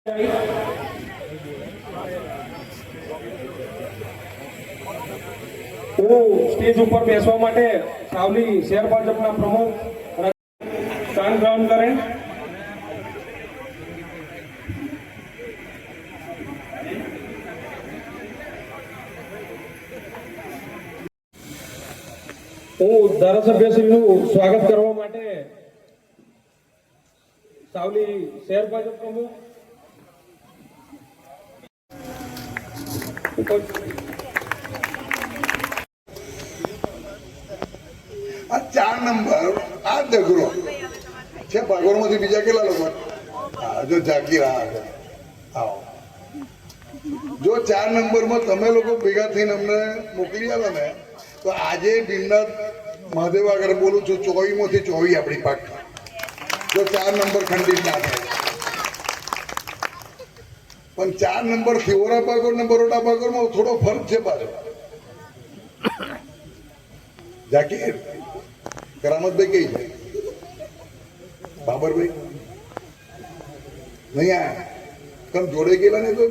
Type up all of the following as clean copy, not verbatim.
Stage ઉપર બેસવા માટે સાવલી શહેર ભાજપના પ્રમુખ સ્થાન ગ્રહણ કરે. હું ધારાસભ્યશ્રીનું સ્વાગત કરવા માટે સાવલી શહેર ભાજપ પ્રમુખ આ 4 નંબર આ ડગરો છે. ભાગોળમાંથી બીજા કેટલા લોકો? જો જાગી રહ્યા છે. આવો, જો 4 નંબરમાં તમે લોકો ભેગા થઈને અમને મોકલી આવો ને તો આજે ભીમનાથ મહાદેવ આગળ બોલું છું, 24માંથી 24 આપણી પાક. જો 4 નંબર ખંડિત ના થાય પણ 4 નંબર થીવરા પાકોર ને બરોડા પાકોરમાં થોડો ફરક છે પાછો. જાકીર કરામતભાઈ કઈ છે? બાબરભાઈ નહીં આયા? તમે જોડે ગયેલા ને તો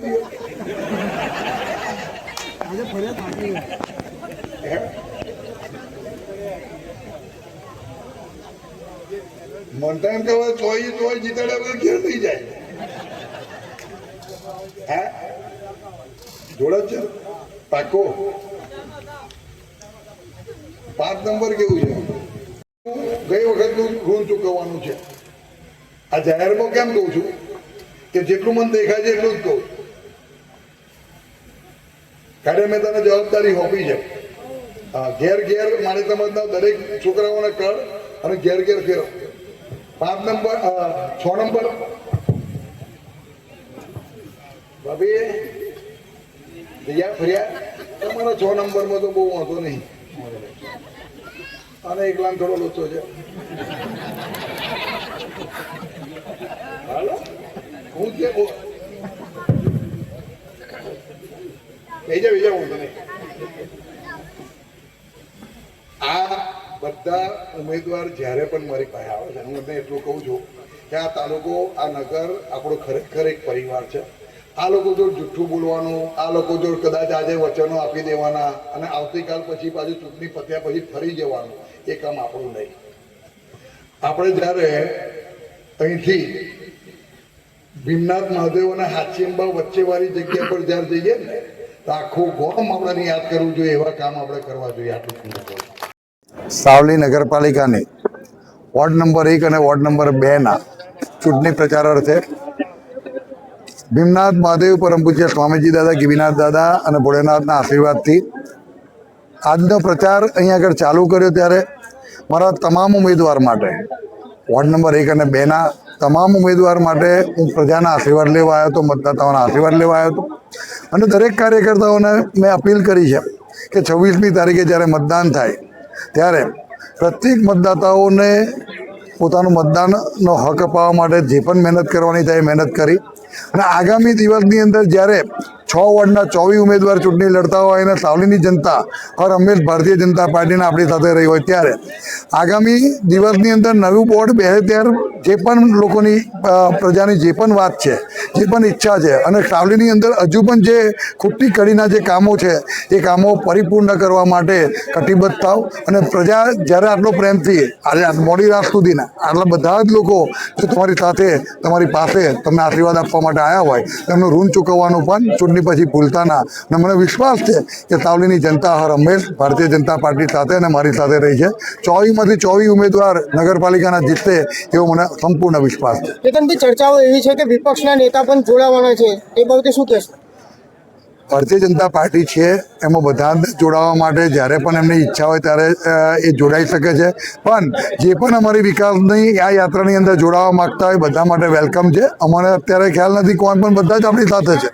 મનતા એમ કહેવાય ચોઈ જીતાડ્યા વગર ઘેર થઈ જાય. હે જોડે છે પાકો. 5 નંબર કેવું છે? ગઈ વખતનું ઋણ ચૂકવવાનું છે. આ જાહેરમાં કેમ કહું છું કે જેટલું મને દેખાય છે એટલું જ કહું. કાલે મેં તને જવાબદારી સોંપી છે. ઘેર ઘેર મારી સમાજના દરેક છોકરાઓને કર અને ઘેર ઘેર ફેરવ. 5 નંબર 6 નંબર ભાભી જગ્યા ફર્યા તમારા 6 નંબરમાં તો બહુ વાંધો નહીં. અને એકલા થોડો લોચો છે. હાલો હું કે બીજા હું તને આ બધા ઉમેદવાર જ્યારે પણ મારી પાસે આવે છે હું તમને એટલું કહું છું કે આ તાલુકો આ નગર આપણો ખરેખર એક પરિવાર છે. આ લોકો જો જુઠ્ઠું બોલવાનું, આ લોકો જો કદાચ આજે વચનો આપી દેવાના અને આવતીકાલ પછી પાછું ચૂંટણી પત્યા પછી ફરી જવાનું, એ કામ આપણું નહીં. આપણે જ્યારે અહીંથી ભીમનાથ મહાદેવ અને હાચીંબા વચ્ચેવાળી જગ્યા પર જ્યારે જઈએ ને તો આખું ગામ આપણે યાદ કરવું જોઈએ. એવા કામ આપણે કરવા જોઈએ. આટલું સાવલી નગરપાલિકાની વોર્ડ નંબર 1 અને વોર્ડ નંબર 2ના ચૂંટણી પ્રચાર અર્થે ભીમનાથ મહાદેવ પરમ પૂજ્ય સ્વામીજી દાદા, ગિરિનાથ દાદા અને ભોળેનાથના આશીર્વાદથી આજનો પ્રચાર અહીંયા આગળ ચાલુ કર્યો. ત્યારે મારા તમામ ઉમેદવાર માટે વોર્ડ નંબર 1 અને 2ના તમામ ઉમેદવાર માટે હું પ્રજાના આશીર્વાદ લેવા આવ્યો હતો, મતદાતાઓના આશીર્વાદ લેવા આવ્યો હતો. અને દરેક કાર્યકર્તાઓને મેં અપીલ કરી છે કે 26મી તારીખે જ્યારે મતદાન થાય ત્યારે પ્રત્યેક મતદાતાઓને પોતાનું મતદાનનો હક અપાવવા માટે જે પણ મહેનત કરવાની થાય મહેનત કરી અને આગામી દિવસની અંદર જ્યારે 6 વોર્ડના 24 ઉમેદવાર ચૂંટણી લડતા હોય અને સાવલીની જનતા હર હંમેશ ભારતીય જનતા પાર્ટીના આપણી સાથે રહી હોય ત્યારે આગામી દિવસની અંદર નવું બોર્ડ બેસે ત્યારે જે પણ લોકોની પ્રજાની જે પણ વાત છે, જે પણ ઈચ્છા છે અને સાવલીની અંદર હજુ પણ જે ખૂટતી કડીના જે કામો છે એ કામો પરિપૂર્ણ કરવા માટે કટિબદ્ધ થાવ. અને પ્રજા જ્યારે આટલો પ્રેમથી આજે મોડી રાત સુધીના આટલા બધા જ લોકો જો તમારી સાથે તમારી પાસે તમને આશીર્વાદ આપવા માટે આવ્યા હોય તેમનું ઋણ ચૂકવવાનું પણ ચૂંટણી પછી ભૂલતા ના. અને મને વિશ્વાસ છે કે સાવલીની જનતા હર હંમેશ ભારતીય જનતા પાર્ટી સાથે અને મારી સાથે રહી છે. 24માંથી 24 ઉમેદવાર નગરપાલિકાના જીતશે એવો મને સંપૂર્ણ વિશ્વાસ છે. કેતનભાઈ, ચર્ચાઓ એવી છે કે વિપક્ષના નેતા પણ જોડાવાના છે, એ બાબતે શું કહેશો? ભારતીય જનતા પાર્ટી છે એમાં બધા જોડાવા માટે જ્યારે પણ એમની ઈચ્છા હોય ત્યારે એ જોડાઈ શકે છે. પણ જે પણ અમારી વિકાસની આ યાત્રાની અંદર જોડાવા માગતા હોય બધા માટે વેલકમ છે. અમને અત્યારે ખ્યાલ નથી કોણ, પણ બધા જ આપણી સાથે છે.